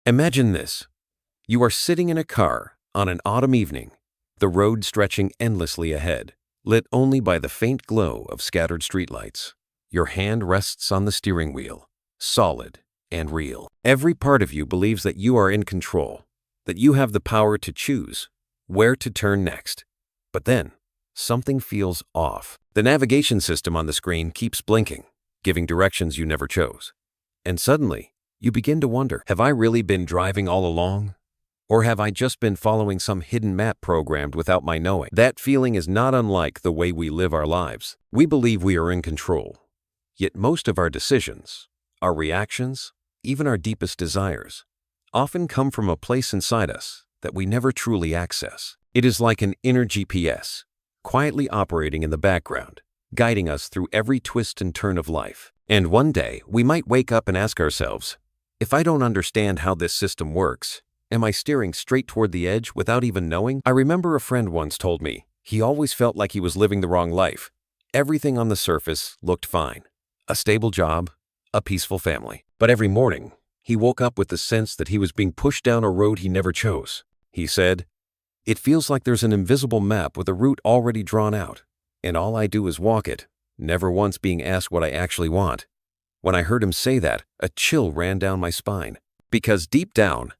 Imagine this. You are sitting in a car on an autumn evening, the road stretching endlessly ahead, lit only by the faint glow of scattered streetlights. Your hand rests on the steering wheel, solid and real. Every part of you believes that you are in control, that you have the power to choose where to turn next. But then, something feels off. The navigation system on the screen keeps blinking, giving directions you never chose. And suddenly, you begin to wonder, have I really been driving all along? Or have I just been following some hidden map programmed without my knowing? That feeling is not unlike the way we live our lives. We believe we are in control. Yet most of our decisions, our reactions, even our deepest desires, often come from a place inside us that we never truly access. It is like an inner GPS, quietly operating in the background, guiding us through every twist and turn of life. And one day, we might wake up and ask ourselves, if I don't understand how this system works, am I steering straight toward the edge without even knowing? I remember a friend once told me he always felt like he was living the wrong life. Everything on the surface looked fine. A stable job, a peaceful family. But every morning, he woke up with the sense that he was being pushed down a road he never chose. He said, "It feels like there's an invisible map with a route already drawn out, and all I do is walk it, never once being asked what I actually want." When I heard him say that, a chill ran down my spine. Because deep down,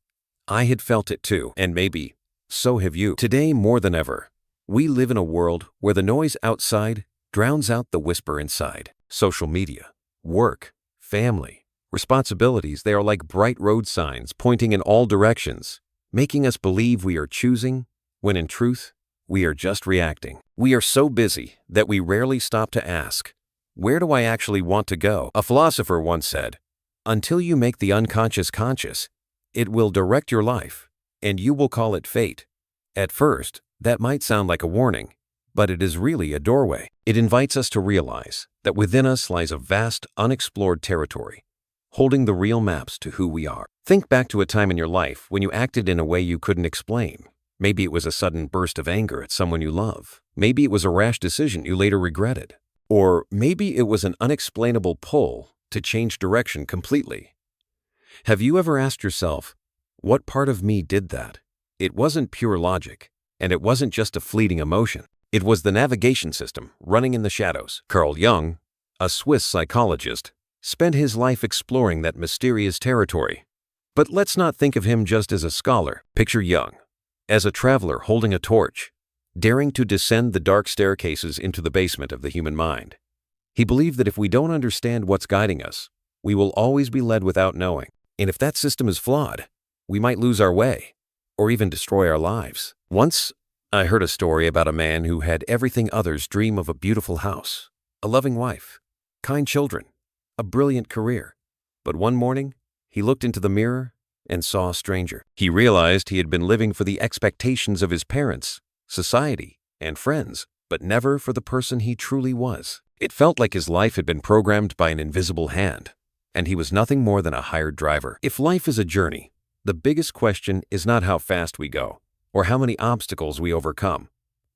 I had felt it too, and maybe so have you. Today, more than ever, we live in a world where the noise outside drowns out the whisper inside. Social media, work, family, responsibilities, they are like bright road signs pointing in all directions, making us believe we are choosing, when in truth, we are just reacting. We are so busy that we rarely stop to ask, where do I actually want to go? A philosopher once said, until you make the unconscious conscious, it will direct your life, and you will call it fate. At first, that might sound like a warning, but it is really a doorway. It invites us to realize that within us lies a vast, unexplored territory, holding the real maps to who we are. Think back to a time in your life when you acted in a way you couldn't explain. Maybe it was a sudden burst of anger at someone you love. Maybe it was a rash decision you later regretted. Or maybe it was an unexplainable pull to change direction completely. Have you ever asked yourself, what part of me did that? It wasn't pure logic, and it wasn't just a fleeting emotion. It was the navigation system running in the shadows. Carl Jung, a Swiss psychologist, spent his life exploring that mysterious territory. But let's not think of him just as a scholar. Picture Jung as a traveler holding a torch, daring to descend the dark staircases into the basement of the human mind. He believed that if we don't understand what's guiding us, we will always be led without knowing. And if that system is flawed, we might lose our way, or even destroy our lives. Once, I heard a story about a man who had everything others dream of: a beautiful house, a loving wife, kind children, a brilliant career. But one morning, he looked into the mirror and saw a stranger. He realized he had been living for the expectations of his parents, society, and friends, but never for the person he truly was. It felt like his life had been programmed by an invisible hand, and he was nothing more than a hired driver. If life is a journey, the biggest question is not how fast we go, or how many obstacles we overcome.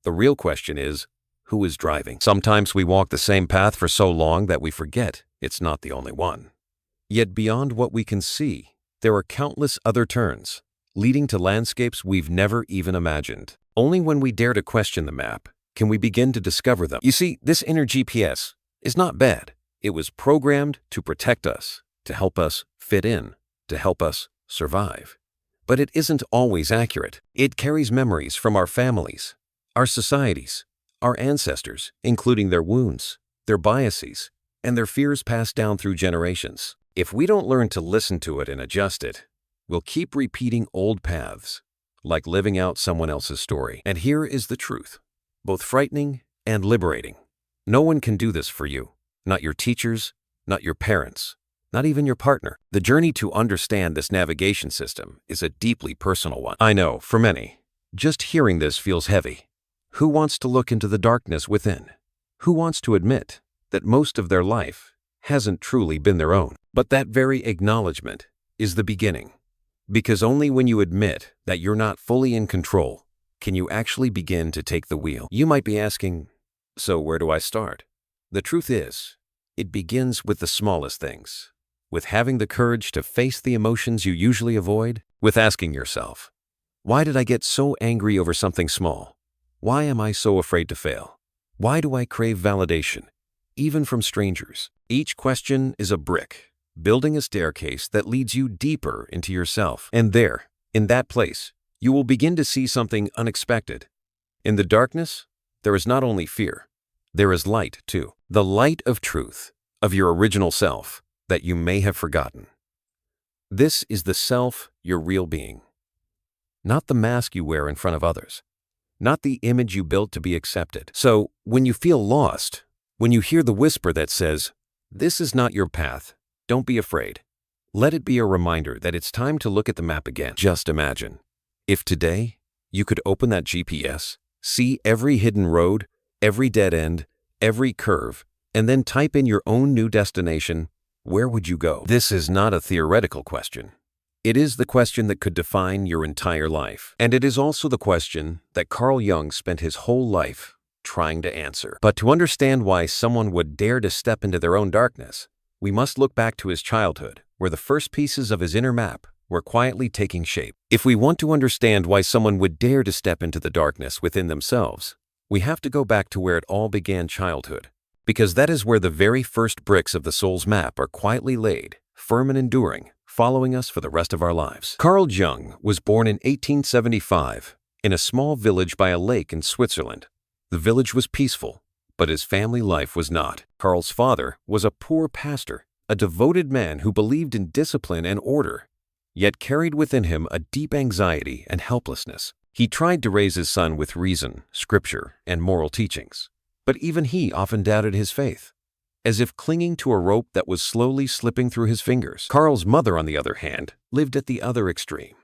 The real question is, who is driving? Sometimes we walk the same path for so long that we forget it's not the only one. Yet beyond what we can see, there are countless other turns, leading to landscapes we've never even imagined. Only when we dare to question the map can we begin to discover them. You see, this inner GPS is not bad. It was programmed to protect us, to help us fit in, to help us survive. But it isn't always accurate. It carries memories from our families, our societies, our ancestors, including their wounds, their biases, and their fears passed down through generations. If we don't learn to listen to it and adjust it, we'll keep repeating old paths, like living out someone else's story. And here is the truth, both frightening and liberating. No one can do this for you. Not your teachers, not your parents, not even your partner. The journey to understand this navigation system is a deeply personal one. I know, for many, just hearing this feels heavy. Who wants to look into the darkness within? Who wants to admit that most of their life hasn't truly been their own? But that very acknowledgement is the beginning. Because only when you admit that you're not fully in control can you actually begin to take the wheel. You might be asking, so where do I start? The truth is, it begins with the smallest things. with having the courage to face the emotions you usually avoid, with asking yourself, why did I get so angry over something small? Why am I so afraid to fail? Why do I crave validation, even from strangers? Each question is a brick, building a staircase that leads you deeper into yourself. And there, in that place, you will begin to see something unexpected. In the darkness, there is not only fear, there is light too. The light of truth, of your original self, that you may have forgotten. This is the self, your real being. Not the mask you wear in front of others. Not the image you built to be accepted. So, when you feel lost, when you hear the whisper that says, "This is not your path," don't be afraid. Let it be a reminder that it's time to look at the map again. Just imagine, if today you could open that GPS, see every hidden road, every dead end, every curve, and then type in your own new destination, where would you go? This is not a theoretical question. It is the question that could define your entire life. And it is also the question that Carl Jung spent his whole life trying to answer. But to understand why someone would dare to step into their own darkness, we must look back to his childhood, where the first pieces of his inner map were quietly taking shape. If we want to understand why someone would dare to step into the darkness within themselves, we have to go back to where it all began, childhood. Because that is where the very first bricks of the soul's map are quietly laid, firm and enduring, following us for the rest of our lives. Carl Jung was born in 1875 in a small village by a lake in Switzerland. The village was peaceful, but his family life was not. Carl's father was a poor pastor, a devoted man who believed in discipline and order, yet carried within him a deep anxiety and helplessness. He tried to raise his son with reason, scripture, and moral teachings, but even he often doubted his faith, as if clinging to a rope that was slowly slipping through his fingers. Carl's mother, on the other hand, lived at the other extreme.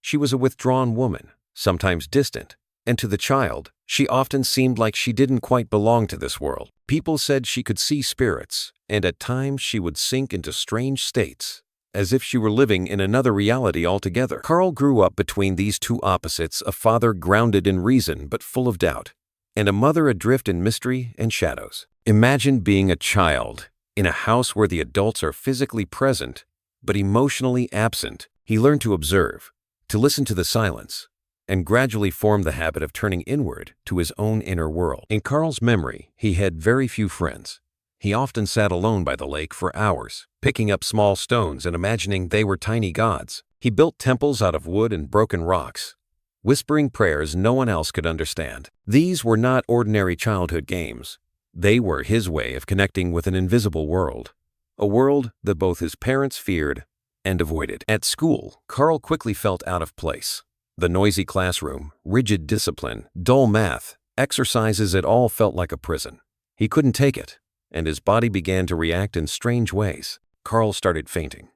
She was a withdrawn woman, sometimes distant, and to the child, she often seemed like she didn't quite belong to this world. People said she could see spirits, and at times she would sink into strange states, as if she were living in another reality altogether. Carl grew up between these two opposites: a father grounded in reason but full of doubt, and a mother adrift in mystery and shadows. Imagine being a child in a house where the adults are physically present but emotionally absent. He learned to observe, to listen to the silence, and gradually formed the habit of turning inward to his own inner world. In Carl's memory, he had very few friends. He often sat alone by the lake for hours, picking up small stones and imagining they were tiny gods. He built temples out of wood and broken rocks, whispering prayers no one else could understand. These were not ordinary childhood games. They were his way of connecting with an invisible world, a world that both his parents feared and avoided. At school, Carl quickly felt out of place. The noisy classroom, rigid discipline, dull math, exercises, it all felt like a prison. He couldn't take it, and his body began to react in strange ways. Carl started fainting.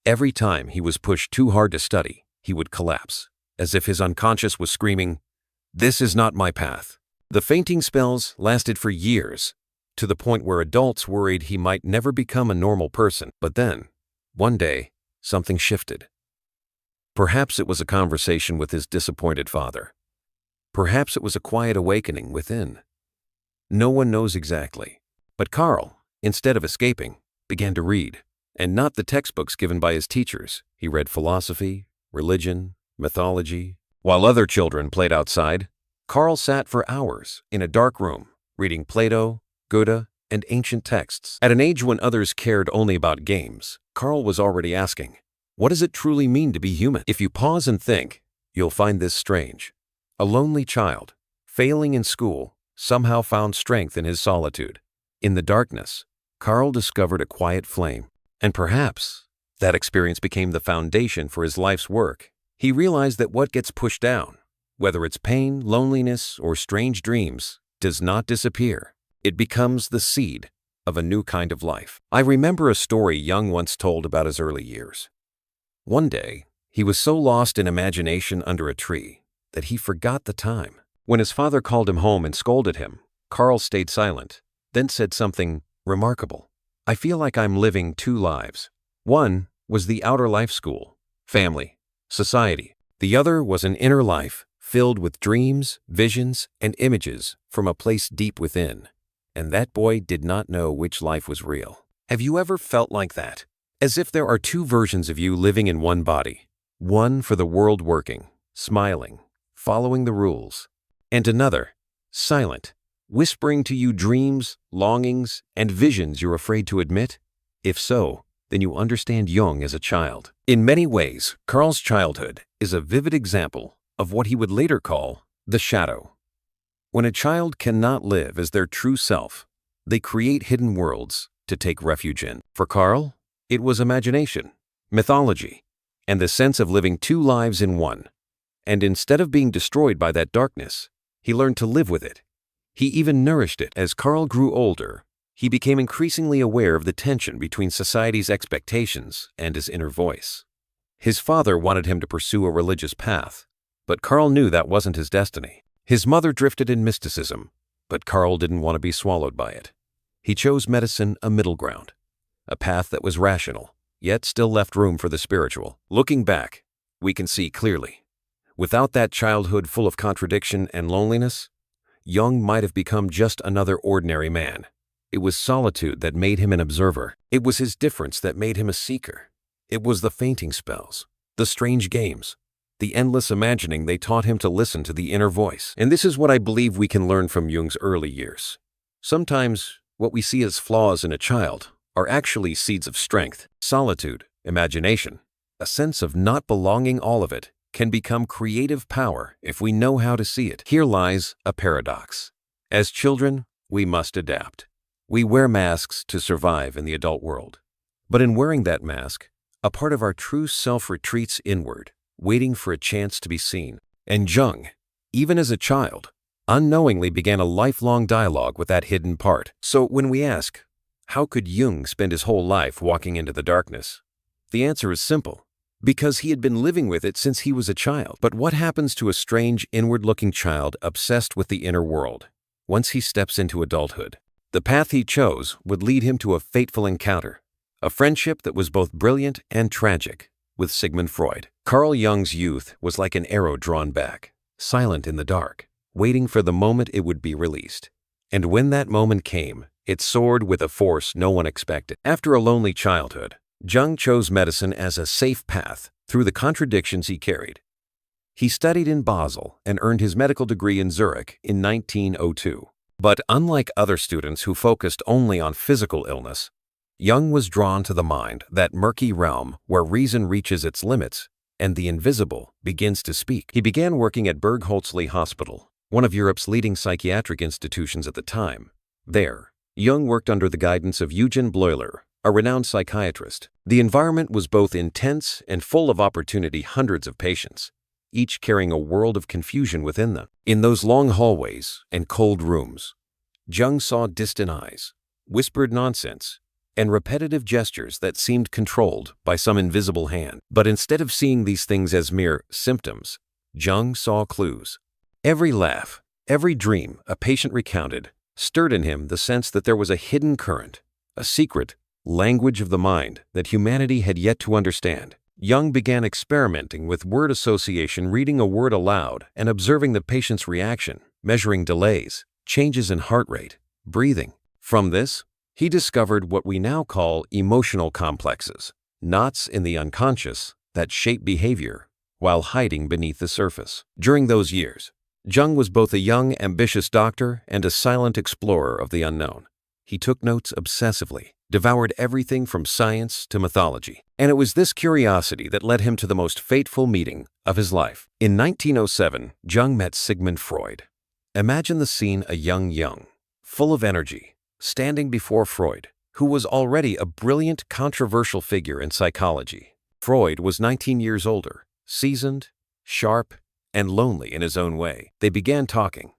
Every time he was pushed too hard to study, he would collapse, as if his unconscious was screaming, "This is not my path." The fainting spells lasted for years, to the point where adults worried he might never become a normal person. But then, one day, something shifted. Perhaps it was a conversation with his disappointed father. Perhaps it was a quiet awakening within. No one knows exactly. But Carl, instead of escaping, began to read, and not the textbooks given by his teachers. He read philosophy, religion, mythology. While other children played outside, Carl sat for hours in a dark room, reading Plato, Goethe, and ancient texts. At an age when others cared only about games, Carl was already asking, what does it truly mean to be human? If you pause and think, you'll find this strange. A lonely child, failing in school, somehow found strength in his solitude. In the darkness, Carl discovered a quiet flame, and perhaps that experience became the foundation for his life's work. He realized that what gets pushed down, whether it's pain, loneliness, or strange dreams, does not disappear. It becomes the seed of a new kind of life. I remember a story Jung once told about his early years. One day, he was so lost in imagination under a tree that he forgot the time. When his father called him home and scolded him, Carl stayed silent, then said something remarkable. "I feel like I'm living two lives. One was the outer life, school, family, society. The other was an inner life filled with dreams, visions, and images from a place deep within." And that boy did not know which life was real. Have you ever felt like that? As if there are two versions of you living in one body, one for the world working, smiling, following the rules, and another, silent, whispering to you dreams, longings, and visions you're afraid to admit? If so, then you understand Jung as a child. In many ways, Carl's childhood is a vivid example of what he would later call the shadow. When a child cannot live as their true self, they create hidden worlds to take refuge in. For Carl, it was imagination, mythology, and the sense of living two lives in one. And instead of being destroyed by that darkness, he learned to live with it. He even nourished it. As Carl grew older, he became increasingly aware of the tension between society's expectations and his inner voice. His father wanted him to pursue a religious path, but Carl knew that wasn't his destiny. His mother drifted in mysticism, but Carl didn't want to be swallowed by it. He chose medicine, a middle ground, a path that was rational, yet still left room for the spiritual. Looking back, we can see clearly. Without that childhood full of contradiction and loneliness, Jung might have become just another ordinary man. It was solitude that made him an observer. It was his difference that made him a seeker. It was the fainting spells, the strange games, the endless imagining they taught him to listen to the inner voice. And this is what I believe we can learn from Jung's early years. Sometimes what we see as flaws in a child are actually seeds of strength. Solitude, imagination, a sense of not belonging, all of it can become creative power if we know how to see it. Here lies a paradox. As children, we must adapt. We wear masks to survive in the adult world. But in wearing that mask, a part of our true self retreats inward, waiting for a chance to be seen. And Jung, even as a child, unknowingly began a lifelong dialogue with that hidden part. So when we ask, how could Jung spend his whole life walking into the darkness? The answer is simple. Because he had been living with it since he was a child. But what happens to a strange, inward-looking child obsessed with the inner world once he steps into adulthood? The path he chose would lead him to a fateful encounter, a friendship that was both brilliant and tragic, with Sigmund Freud. Carl Jung's youth was like an arrow drawn back, silent in the dark, waiting for the moment it would be released. And when that moment came, it soared with a force no one expected. After a lonely childhood, Jung chose medicine as a safe path through the contradictions he carried. He studied in Basel and earned his medical degree in Zurich in 1902. But unlike other students who focused only on physical illness, Jung was drawn to the mind, that murky realm where reason reaches its limits and the invisible begins to speak. He began working at Bergholzli Hospital, one of Europe's leading psychiatric institutions at the time. There, Jung worked under the guidance of Eugen Bleuler, a renowned psychiatrist. The environment was both intense and full of opportunity. Hundreds of patients, each carrying a world of confusion within them. In those long hallways and cold rooms, Jung saw distant eyes, whispered nonsense, and repetitive gestures that seemed controlled by some invisible hand. But instead of seeing these things as mere symptoms, Jung saw clues. Every laugh, every dream a patient recounted stirred in him the sense that there was a hidden current, a secret language of the mind that humanity had yet to understand. Jung began experimenting with word association, reading a word aloud and observing the patient's reaction, measuring delays, changes in heart rate, breathing. From this, he discovered what we now call emotional complexes, knots in the unconscious that shape behavior while hiding beneath the surface. During those years, Jung was both a young, ambitious doctor and a silent explorer of the unknown. He took notes obsessively, devoured everything from science to mythology. And it was this curiosity that led him to the most fateful meeting of his life. In 1907, Jung met Sigmund Freud. Imagine the scene: a young Jung, full of energy, standing before Freud, who was already a brilliant, controversial figure in psychology. Freud was 19 years older, seasoned, sharp, and lonely in his own way. They began talking.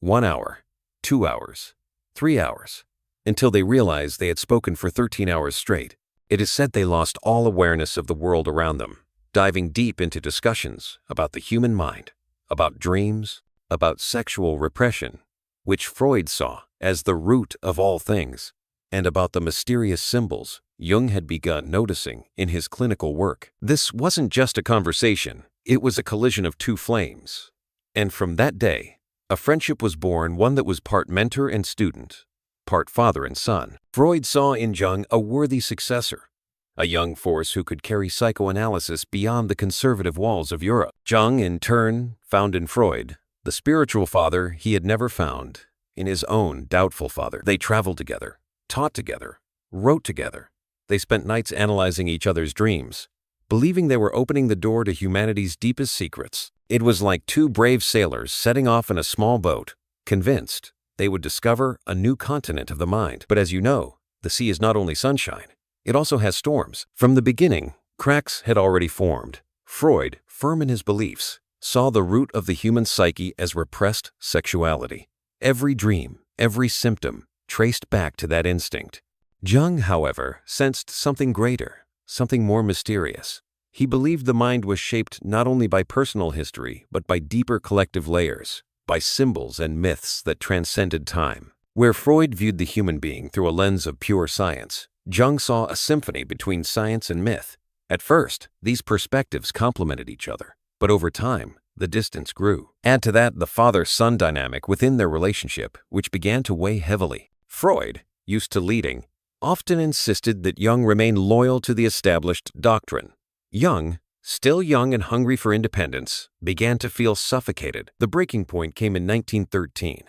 1 hour, 2 hours, 3 hours, until they realized they had spoken for 13 hours straight. It is said they lost all awareness of the world around them, diving deep into discussions about the human mind, about dreams, about sexual repression, which Freud saw as the root of all things, and about the mysterious symbols Jung had begun noticing in his clinical work. This wasn't just a conversation, it was a collision of two flames. And from that day, a friendship was born, one that was part mentor and student, part father and son. Freud saw in Jung a worthy successor, a young force who could carry psychoanalysis beyond the conservative walls of Europe. Jung, in turn, found in Freud the spiritual father he had never found in his own doubtful father. They traveled together, taught together, wrote together. They spent nights analyzing each other's dreams, believing they were opening the door to humanity's deepest secrets. It was like two brave sailors setting off in a small boat, convinced they would discover a new continent of the mind. But as you know, the sea is not only sunshine, it also has storms. From the beginning, cracks had already formed. Freud, firm in his beliefs, saw the root of the human psyche as repressed sexuality. Every dream, every symptom, traced back to that instinct. Jung, however, sensed something greater, something more mysterious. He believed the mind was shaped not only by personal history, but by deeper collective layers, by symbols and myths that transcended time. Where Freud viewed the human being through a lens of pure science, Jung saw a symphony between science and myth. At first, these perspectives complemented each other, but over time, the distance grew. Add to that the father-son dynamic within their relationship, which began to weigh heavily. Freud, used to leading, often insisted that Jung remain loyal to the established doctrine. Jung, still young and hungry for independence, began to feel suffocated. The breaking point came in 1913.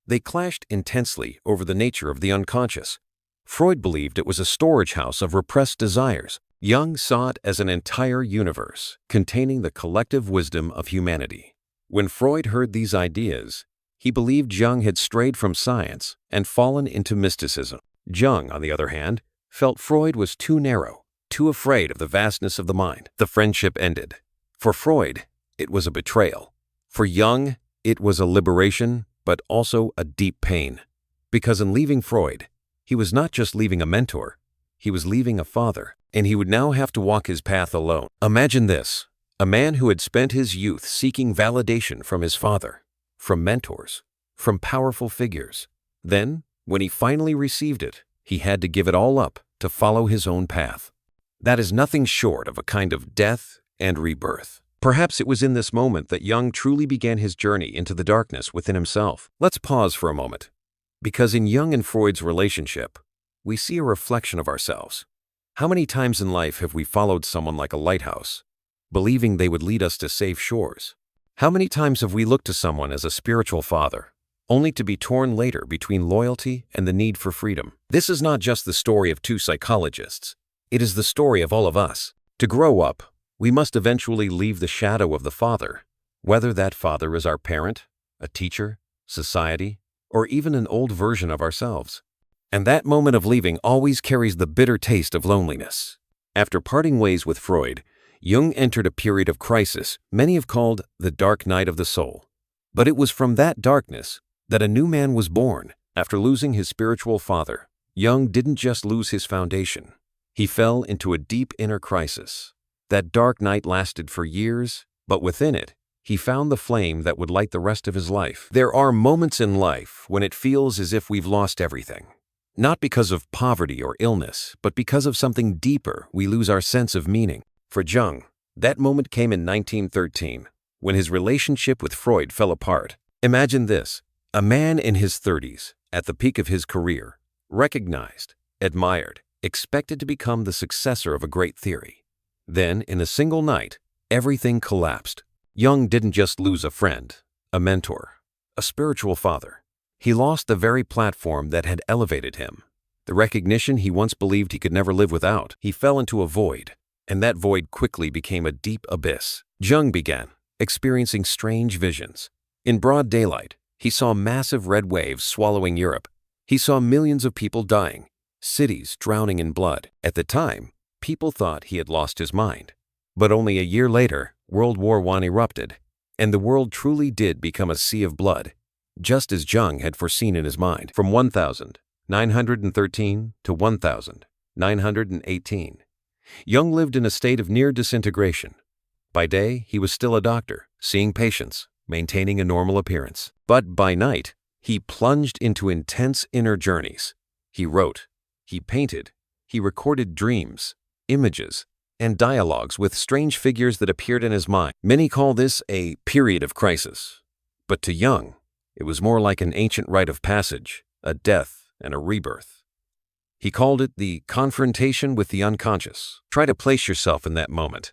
They clashed intensely over the nature of the unconscious. Freud believed it was a storage house of repressed desires. Jung saw it as an entire universe, containing the collective wisdom of humanity. When Freud heard these ideas, he believed Jung had strayed from science and fallen into mysticism. Jung, on the other hand, felt Freud was too narrow, too afraid of the vastness of the mind. The friendship ended. For Freud, it was a betrayal. For Jung, it was a liberation, but also a deep pain. Because in leaving Freud, he was not just leaving a mentor, he was leaving a father, and he would now have to walk his path alone. Imagine this, a man who had spent his youth seeking validation from his father, from mentors, from powerful figures. Then, when he finally received it, he had to give it all up to follow his own path. That is nothing short of a kind of death and rebirth. Perhaps it was in this moment that Jung truly began his journey into the darkness within himself. Let's pause for a moment, because in Jung and Freud's relationship, we see a reflection of ourselves. How many times in life have we followed someone like a lighthouse, believing they would lead us to safe shores? How many times have we looked to someone as a spiritual father, only to be torn later between loyalty and the need for freedom? This is not just the story of two psychologists. It is the story of all of us. To grow up, we must eventually leave the shadow of the father, whether that father is our parent, a teacher, society, or even an old version of ourselves. And that moment of leaving always carries the bitter taste of loneliness. After parting ways with Freud, Jung entered a period of crisis many have called the dark night of the soul. But it was from that darkness that a new man was born. After losing his spiritual father, Jung didn't just lose his foundation. He fell into a deep inner crisis. That dark night lasted for years, but within it, he found the flame that would light the rest of his life. There are moments in life when it feels as if we've lost everything. Not because of poverty or illness, but because of something deeper, we lose our sense of meaning. For Jung, that moment came in 1913, when his relationship with Freud fell apart. Imagine this, a man in his 30s, at the peak of his career, recognized, admired, expected to become the successor of a great theory. Then, in a single night, everything collapsed. Jung didn't just lose a friend, a mentor, a spiritual father. He lost the very platform that had elevated him, the recognition he once believed he could never live without. He fell into a void, and that void quickly became a deep abyss. Jung began experiencing strange visions. In broad daylight, he saw massive red waves swallowing Europe. He saw millions of people dying, cities drowning in blood. At the time, people thought he had lost his mind. But only a year later, World War I erupted, and the world truly did become a sea of blood, just as Jung had foreseen in his mind. From 1913 to 1918, Jung lived in a state of near disintegration. By day, he was still a doctor, seeing patients, maintaining a normal appearance. But by night, he plunged into intense inner journeys. He wrote, he painted, he recorded dreams, images, and dialogues with strange figures that appeared in his mind. Many call this a period of crisis. But to Jung, it was more like an ancient rite of passage, a death and a rebirth. He called it the confrontation with the unconscious. Try to place yourself in that moment.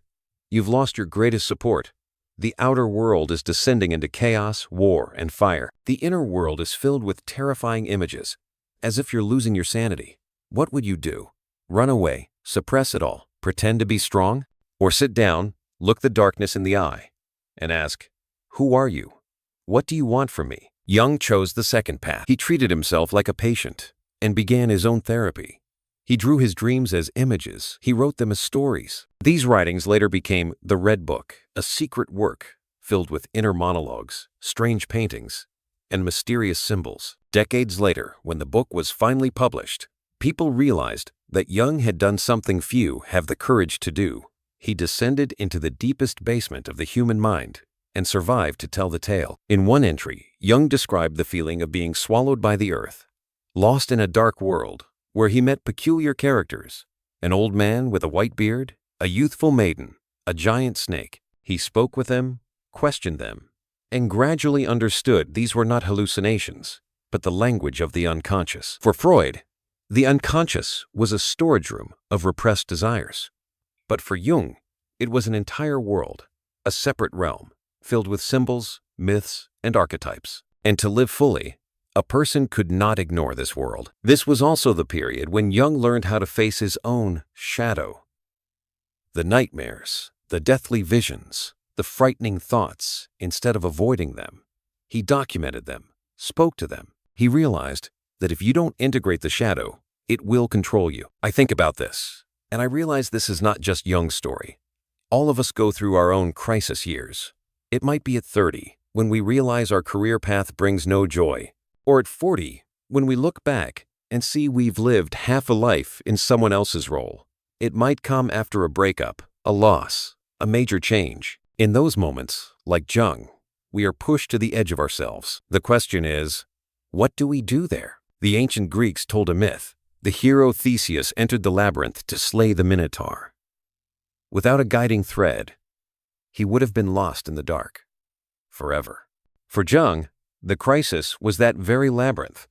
You've lost your greatest support. The outer world is descending into chaos, war, and fire. The inner world is filled with terrifying images, as if you're losing your sanity. What would you do? Run away, suppress it all, pretend to be strong? Or sit down, look the darkness in the eye, and ask, who are you? What do you want from me? Jung chose the second path. He treated himself like a patient and began his own therapy. He drew his dreams as images. He wrote them as stories. These writings later became the Red Book, a secret work filled with inner monologues, strange paintings, and mysterious symbols. Decades later, when the book was finally published, people realized that Jung had done something few have the courage to do. He descended into the deepest basement of the human mind and survived to tell the tale. In one entry, Jung described the feeling of being swallowed by the earth, lost in a dark world where he met peculiar characters, an old man with a white beard, a youthful maiden, a giant snake. He spoke with them, questioned them, and gradually understood these were not hallucinations, but the language of the unconscious. For Freud, the unconscious was a storage room of repressed desires. But for Jung, it was an entire world, a separate realm, filled with symbols, myths, and archetypes. And to live fully, a person could not ignore this world. This was also the period when Jung learned how to face his own shadow. The nightmares, the deathly visions, the frightening thoughts, instead of avoiding them, he documented them, spoke to them. He realized that if you don't integrate the shadow, it will control you. I think about this, and I realize this is not just Jung's story. All of us go through our own crisis years. It might be at 30, when we realize our career path brings no joy, or at 40, when we look back and see we've lived half a life in someone else's role. It might come after a breakup, a loss, a major change. In those moments, like Jung, we are pushed to the edge of ourselves. The question is, what do we do there? The ancient Greeks told a myth. The hero Theseus entered the labyrinth to slay the Minotaur. Without a guiding thread, he would have been lost in the dark, forever. For Jung, the crisis was that very labyrinth,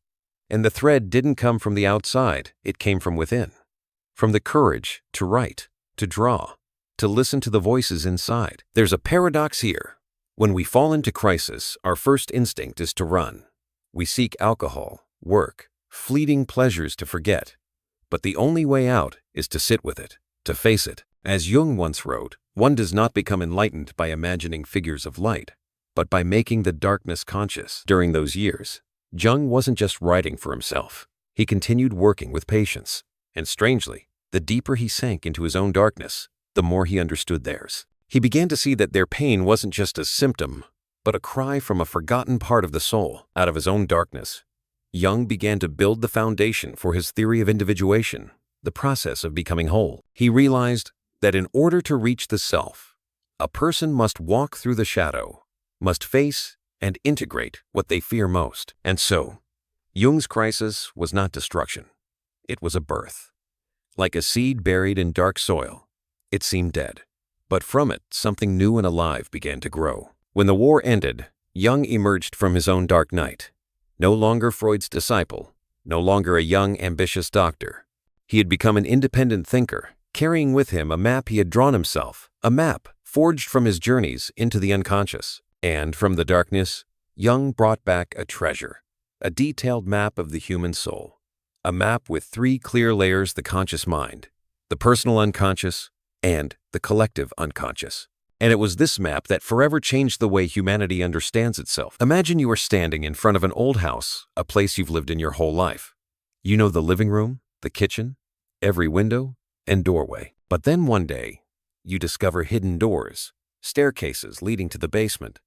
and the thread didn't come from the outside, it came from within. From the courage to write, to draw, to listen to the voices inside. There's a paradox here. When we fall into crisis, our first instinct is to run. We seek alcohol, work, fleeting pleasures to forget. But the only way out is to sit with it, to face it. As Jung once wrote, one does not become enlightened by imagining figures of light, but by making the darkness conscious. During those years, Jung wasn't just writing for himself. He continued working with patients. And strangely, the deeper he sank into his own darkness, the more he understood theirs. He began to see that their pain wasn't just a symptom, but a cry from a forgotten part of the soul. Out of his own darkness, Jung began to build the foundation for his theory of individuation, the process of becoming whole. He realized that in order to reach the self, a person must walk through the shadow, must face and integrate what they fear most. And so, Jung's crisis was not destruction. It was a birth. Like a seed buried in dark soil, it seemed dead. But from it, something new and alive began to grow. When the war ended, Jung emerged from his own dark night. No longer Freud's disciple, no longer a young, ambitious doctor. He had become an independent thinker, carrying with him a map he had drawn himself, a map forged from his journeys into the unconscious. And from the darkness, Jung brought back a treasure, a detailed map of the human soul. A map with 3 clear layers: the conscious mind, the personal unconscious, and the collective unconscious. And it was this map that forever changed the way humanity understands itself. Imagine you are standing in front of an old house, a place you've lived in your whole life. You know the living room, the kitchen, every window and doorway. But then one day, you discover hidden doors, staircases leading to the basement,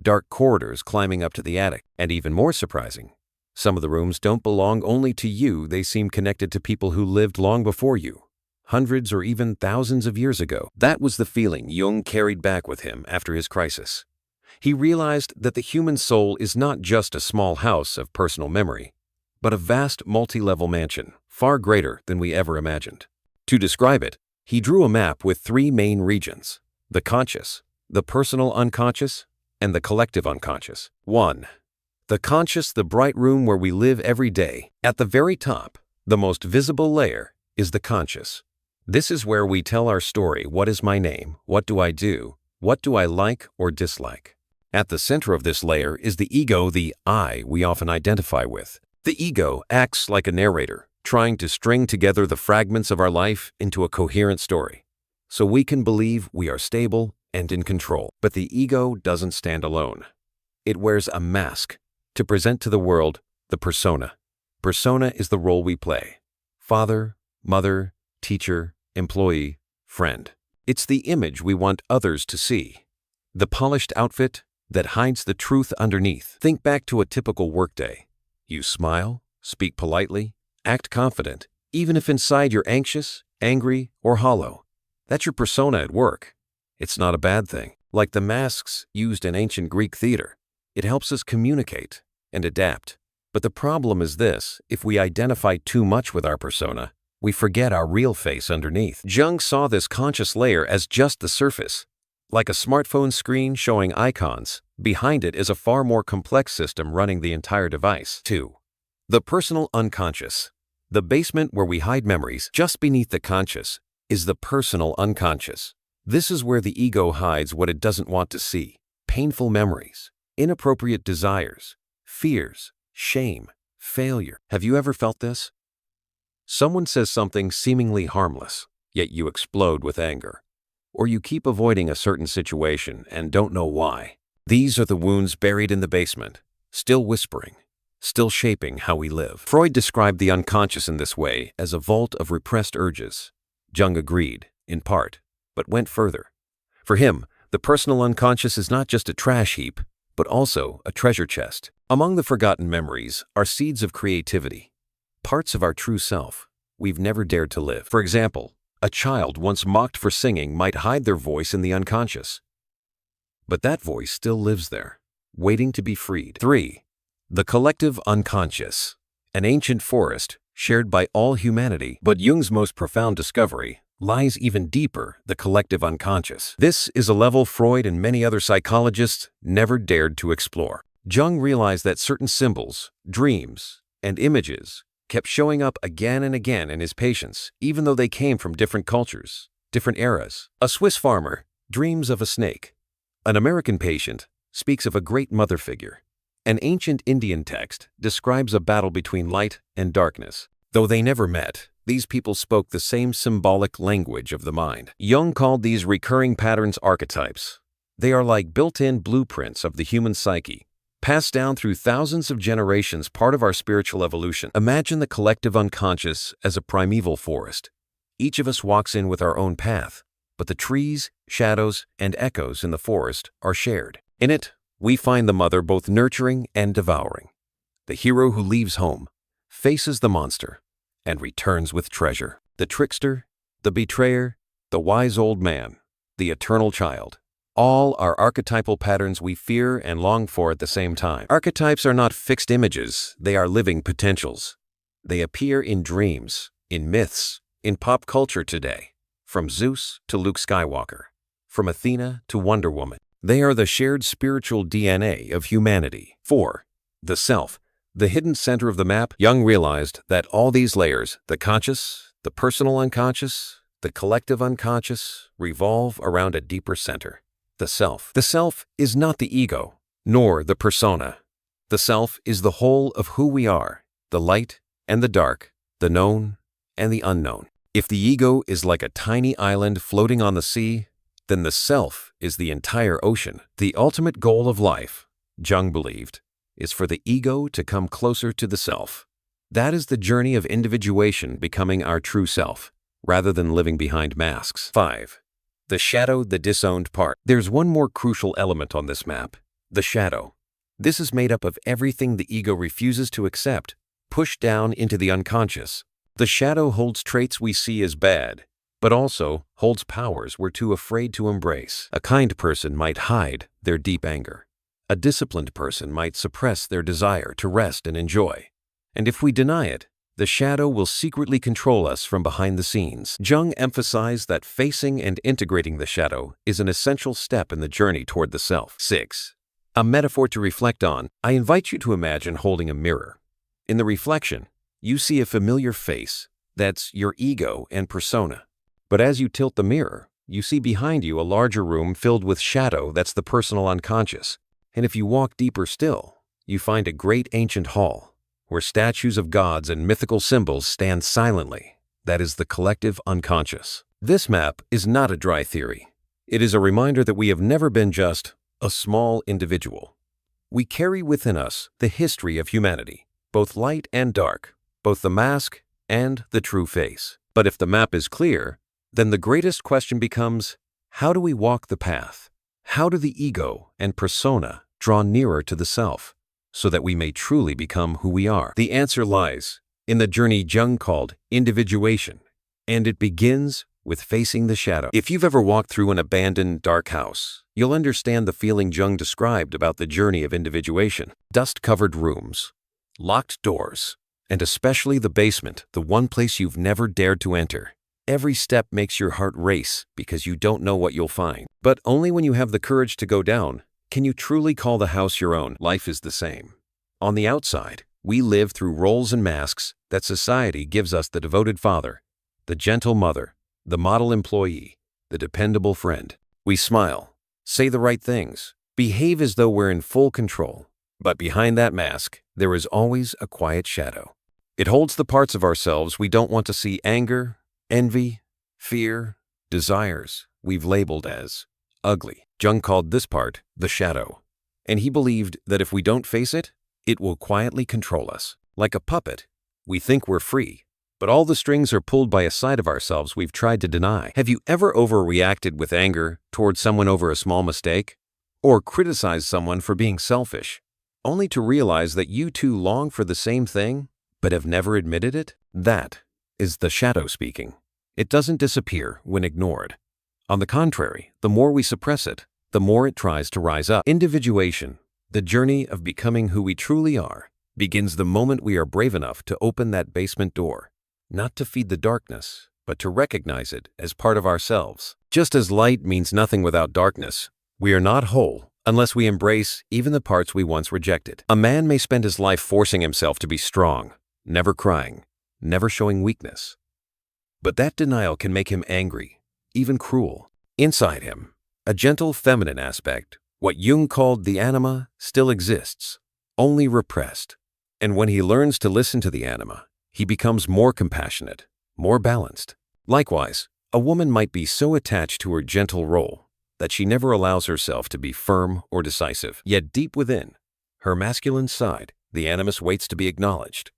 dark corridors climbing up to the attic, and even more surprising, some of the rooms don't belong only to you, they seem connected to people who lived long before you, hundreds or even thousands of years ago. That was the feeling Jung carried back with him after his crisis. He realized that the human soul is not just a small house of personal memory, but a vast multi-level mansion, far greater than we ever imagined. To describe it, he drew a map with 3 main regions: the conscious, the personal unconscious, and the collective unconscious. 1. The conscious, the bright room where we live every day. At the very top, The most visible layer is the conscious. This is where we tell our story. What is my name? What do I do? What do I like or dislike? At the center of this layer is the ego, the I we often identify with. The ego acts like a narrator, trying to string together the fragments of our life into a coherent story, so we can believe we are stable and in control. But the ego doesn't stand alone. It wears a mask to present to the world the persona. Persona is the role we play: father, mother, teacher, employee, friend. It's the image we want others to see, the polished outfit that hides the truth underneath. Think back to a typical workday. You smile, speak politely, act confident, even if inside you're anxious, angry, or hollow. That's your persona at work. It's not a bad thing. Like the masks used in ancient Greek theater, it helps us communicate and adapt. But the problem is this: if we identify too much with our persona, we forget our real face underneath. Jung saw this conscious layer as just the surface. Like a smartphone screen showing icons, behind it is a far more complex system running the entire device. 2. The personal unconscious. The basement where we hide memories. Just beneath the conscious is the personal unconscious. This is where the ego hides what it doesn't want to see: painful memories, inappropriate desires, fears, shame, failure. Have you ever felt this? Someone says something seemingly harmless, yet you explode with anger. Or you keep avoiding a certain situation and don't know why. These are the wounds buried in the basement, still whispering, still shaping how we live. Freud described the unconscious in this way as a vault of repressed urges. Jung agreed, in part, but went further. For him, the personal unconscious is not just a trash heap, but also a treasure chest. Among the forgotten memories are seeds of creativity, parts of our true self we've never dared to live. For example, a child once mocked for singing might hide their voice in the unconscious. But that voice still lives there, waiting to be freed. 3. The collective unconscious. An ancient forest shared by all humanity, but Jung's most profound discovery lies even deeper: the collective unconscious. This is a level Freud and many other psychologists never dared to explore. Jung realized that certain symbols, dreams, and images kept showing up again and again in his patients, even though they came from different cultures, different eras. A Swiss farmer dreams of a snake. An American patient speaks of a great mother figure. An ancient Indian text describes a battle between light and darkness. Though they never met, these people spoke the same symbolic language of the mind. Jung called these recurring patterns archetypes. They are like built-in blueprints of the human psyche, passed down through thousands of generations, part of our spiritual evolution. Imagine the collective unconscious as a primeval forest. Each of us walks in with our own path, but the trees, shadows, and echoes in the forest are shared. In it, we find the mother both nurturing and devouring. The hero who leaves home, faces the monster, and returns with treasure. The trickster, the betrayer, the wise old man, the eternal child. All are archetypal patterns we fear and long for at the same time. Archetypes are not fixed images, they are living potentials. They appear in dreams, in myths, in pop culture today, from Zeus to Luke Skywalker, from Athena to Wonder Woman. They are the shared spiritual DNA of humanity. 4. The self, the hidden center of the map. Jung realized that all these layers, the conscious, the personal unconscious, the collective unconscious, revolve around a deeper center: the self. The self is not the ego, nor the persona. The self is the whole of who we are, the light and the dark, the known and the unknown. If the ego is like a tiny island floating on the sea, then the self is the entire ocean. The ultimate goal of life, Jung believed, is for the ego to come closer to the self. That is the journey of individuation, becoming our true self, rather than living behind masks. 5. The shadow, the disowned part. There's one more crucial element on this map: the shadow. This is made up of everything the ego refuses to accept, pushed down into the unconscious. The shadow holds traits we see as bad, but also holds powers we're too afraid to embrace. A kind person might hide their deep anger. A disciplined person might suppress their desire to rest and enjoy. And if we deny it, the shadow will secretly control us from behind the scenes. Jung emphasized that facing and integrating the shadow is an essential step in the journey toward the self. 6. A metaphor to reflect on. I invite you to imagine holding a mirror. In the reflection, you see a familiar face. That's your ego and persona. But as you tilt the mirror, you see behind you a larger room filled with shadow. That's the personal unconscious. And if you walk deeper still, you find a great ancient hall where statues of gods and mythical symbols stand silently. That is the collective unconscious. This map is not a dry theory. It is a reminder that we have never been just a small individual. We carry within us the history of humanity, both light and dark, both the mask and the true face. But if the map is clear, then the greatest question becomes, how do we walk the path? How do the ego and persona draw nearer to the self so that we may truly become who we are? The answer lies in the journey Jung called individuation, and it begins with facing the shadow. If you've ever walked through an abandoned, dark house, you'll understand the feeling Jung described about the journey of individuation. Dust-covered rooms, locked doors, and especially the basement, the one place you've never dared to enter. Every step makes your heart race because you don't know what you'll find. But only when you have the courage to go down can you truly call the house your own. Life is the same. On the outside, we live through roles and masks that society gives us: the devoted father, the gentle mother, the model employee, the dependable friend. We smile, say the right things, behave as though we're in full control. But behind that mask, there is always a quiet shadow. It holds the parts of ourselves we don't want to see: anger, envy, fear, desires we've labeled as ugly. Jung called this part the shadow, and he believed that if we don't face it, it will quietly control us. Like a puppet, we think we're free, but all the strings are pulled by a side of ourselves we've tried to deny. Have you ever overreacted with anger towards someone over a small mistake? Or criticized someone for being selfish, only to realize that you too long for the same thing, but have never admitted it? That is the shadow speaking. It doesn't disappear when ignored. On the contrary, the more we suppress it, the more it tries to rise up. Individuation, the journey of becoming who we truly are, begins the moment we are brave enough to open that basement door, not to feed the darkness, but to recognize it as part of ourselves. Just as light means nothing without darkness, we are not whole unless we embrace even the parts we once rejected. A man may spend his life forcing himself to be strong, never crying, never showing weakness. But that denial can make him angry, even cruel. Inside him, a gentle feminine aspect, what Jung called the Anima, still exists, only repressed. And when he learns to listen to the Anima, he becomes more compassionate, more balanced. Likewise, a woman might be so attached to her gentle role that she never allows herself to be firm or decisive. Yet deep within, her masculine side, the Animus, waits to be acknowledged.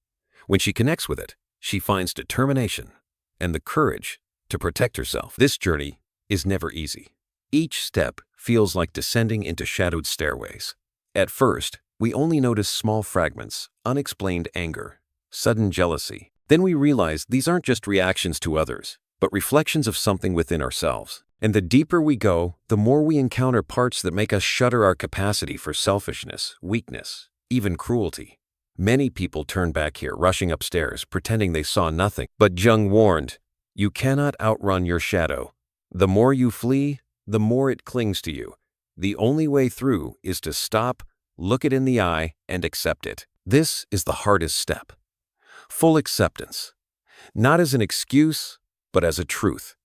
When she connects with it, she finds determination and the courage to protect herself. This journey is never easy. Each step feels like descending into shadowed stairways. At first, we only notice small fragments: unexplained anger, sudden jealousy. Then we realize these aren't just reactions to others, but reflections of something within ourselves. And the deeper we go, the more we encounter parts that make us shudder: our capacity for selfishness, weakness, even cruelty. Many people turn back here, rushing upstairs, pretending they saw nothing. But Jung warned, you cannot outrun your shadow. The more you flee, the more it clings to you. The only way through is to stop, look it in the eye, and accept it. This is the hardest step. Full acceptance. Not as an excuse, but as a truth.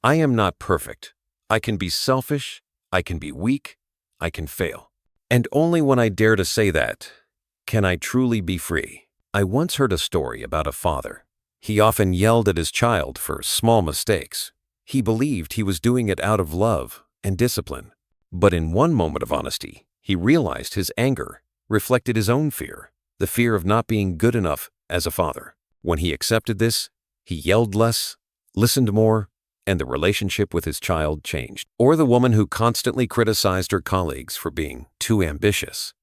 I am not perfect. I can be selfish. I can be weak. I can fail. And only when I dare to say that, can I truly be free. I once heard a story about a father. He often yelled at his child for small mistakes. He believed he was doing it out of love and discipline. But in one moment of honesty, he realized his anger reflected his own fear, the fear of not being good enough as a father. When he accepted this, he yelled less, listened more, and the relationship with his child changed. Or the woman who constantly criticized her colleagues for being too ambitious.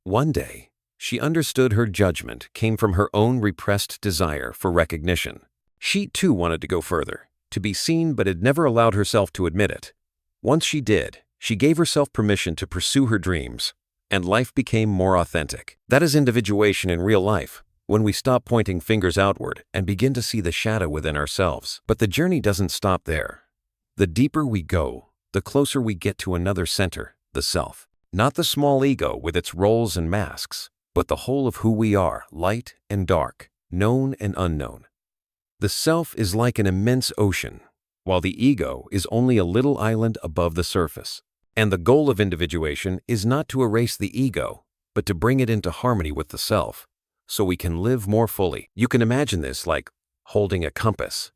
One day, she understood her judgment came from her own repressed desire for recognition. She too wanted to go further, to be seen, but had never allowed herself to admit it. Once she did, she gave herself permission to pursue her dreams, and life became more authentic. That is individuation in real life, when we stop pointing fingers outward and begin to see the shadow within ourselves. But the journey doesn't stop there. The deeper we go, the closer we get to another center, the self. Not the small ego with its roles and masks, but the whole of who we are, light and dark, known and unknown. The self is like an immense ocean, while the ego is only a little island above the surface. And the goal of individuation is not to erase the ego, but to bring it into harmony with the self, so we can live more fully. You can imagine this like holding a compass.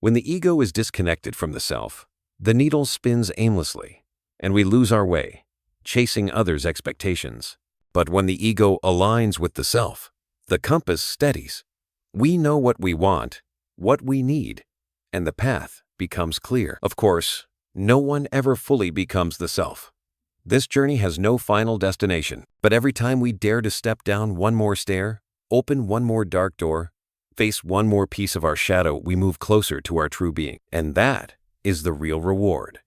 When the ego is disconnected from the self, the needle spins aimlessly, and we lose our way, chasing others' expectations. But when the ego aligns with the self, the compass steadies. We know what we want, what we need, and the path becomes clear. Of course, no one ever fully becomes the self. This journey has no final destination, but every time we dare to step down one more stair, open one more dark door, face one more piece of our shadow, we move closer to our true being. And that is the real reward.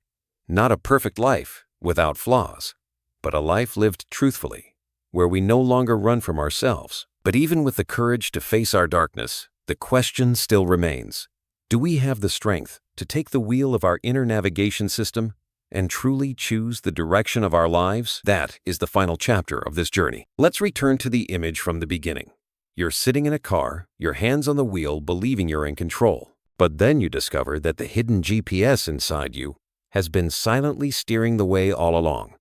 Not a perfect life without flaws, but a life lived truthfully, where we no longer run from ourselves. But even with the courage to face our darkness, the question still remains. Do we have the strength to take the wheel of our inner navigation system and truly choose the direction of our lives? That is the final chapter of this journey. Let's return to the image from the beginning. You're sitting in a car, your hands on the wheel, believing you're in control. But then you discover that the hidden GPS inside you has been silently steering the way all along.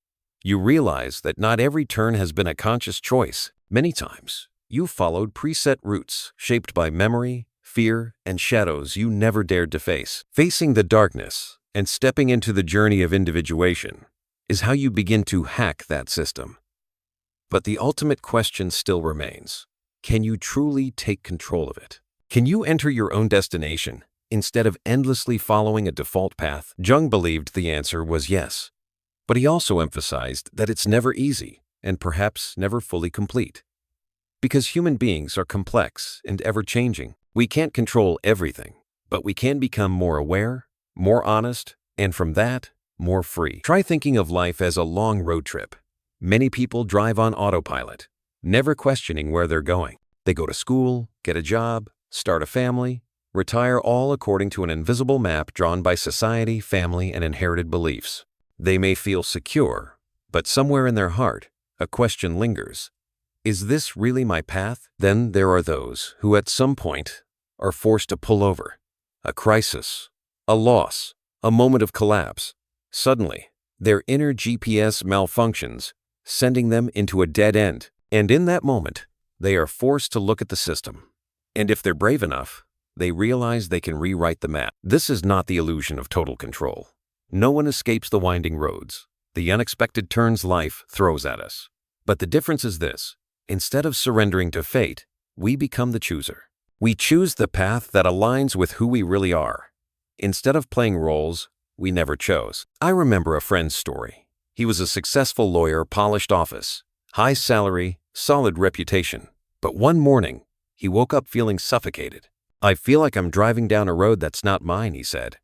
You realize that not every turn has been a conscious choice. Many times, you followed preset routes shaped by memory, fear, and shadows you never dared to face. Facing the darkness and stepping into the journey of individuation is how you begin to hack that system. But the ultimate question still remains. Can you truly take control of it? Can you enter your own destination instead of endlessly following a default path? Jung believed the answer was yes, but he also emphasized that it's never easy and perhaps never fully complete. Because human beings are complex and ever-changing, we can't control everything, but we can become more aware, more honest, and from that, more free. Try thinking of life as a long road trip. Many people drive on autopilot, never questioning where they're going. They go to school, get a job, start a family, retire, all according to an invisible map drawn by society, family, and inherited beliefs. They may feel secure, but somewhere in their heart, a question lingers. Is this really my path? Then there are those who at some point are forced to pull over. A crisis, a loss, a moment of collapse. Suddenly, their inner GPS malfunctions, sending them into a dead end. And in that moment, they are forced to look at the system. And if they're brave enough, they realize they can rewrite the map. This is not the illusion of total control. No one escapes the winding roads, the unexpected turns life throws at us. But the difference is this. Instead of surrendering to fate, we become the chooser. We choose the path that aligns with who we really are. Instead of playing roles we never chose. I remember a friend's story. He was a successful lawyer, polished office, high salary, solid reputation. But one morning, he woke up feeling suffocated. I feel like I'm driving down a road that's not mine, he said.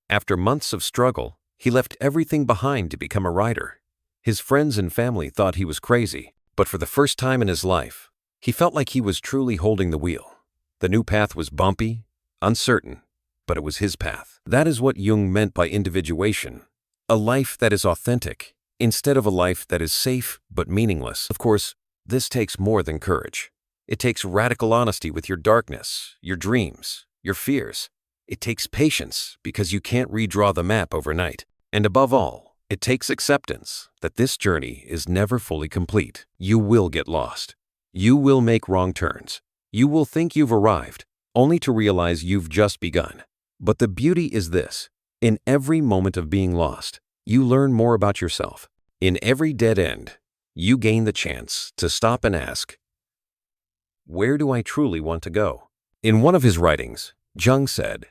After months of struggle, he left everything behind to become a writer. His friends and family thought he was crazy. But for the first time in his life, he felt like he was truly holding the wheel. The new path was bumpy, uncertain, but it was his path. That is what Jung meant by individuation, a life that is authentic, instead of a life that is safe but meaningless. Of course, this takes more than courage. It takes radical honesty with your darkness, your dreams, your fears. It takes patience because you can't redraw the map overnight. And above all, it takes acceptance that this journey is never fully complete. You will get lost. You will make wrong turns. You will think you've arrived, only to realize you've just begun. But the beauty is this. In every moment of being lost, you learn more about yourself. In every dead end, you gain the chance to stop and ask, where do I truly want to go? In one of his writings, Jung said,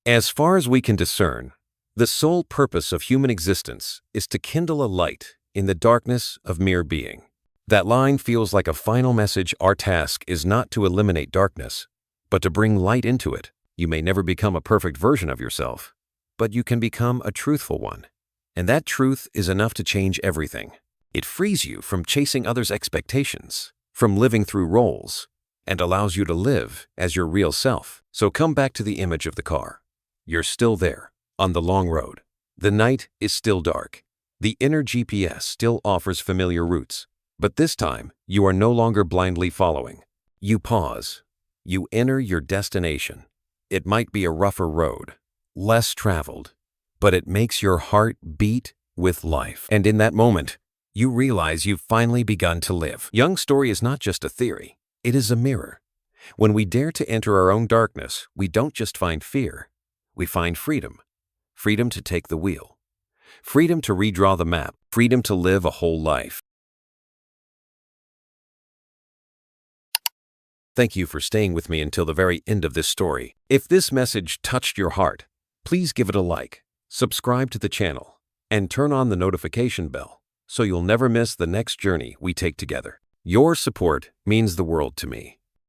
as far as we can discern, the sole purpose of human existence is to kindle a light in the darkness of mere being. That line feels like a final message. Our task is not to eliminate darkness, but to bring light into it. You may never become a perfect version of yourself, but you can become a truthful one. And that truth is enough to change everything. It frees you from chasing others' expectations, from living through roles, and allows you to live as your real self. So come back to the image of the car. You're still there. On the long road, the night is still dark. The inner GPS still offers familiar routes, But this time, you are no longer blindly following. You pause. You enter your destination. It might be a rougher road, less traveled, but it makes your heart beat with life. And in that moment, you realize you've finally begun to live. Jung's story is not just a theory. It is a mirror. When we dare to enter our own darkness, we don't just find fear. We find freedom. Freedom to take the wheel. Freedom to redraw the map. Freedom to live a whole life. Thank you for staying with me until the very end of this story. If this message touched your heart, please give it a like, subscribe to the channel, and turn on the notification bell so you'll never miss the next journey we take together. Your support means the world to me.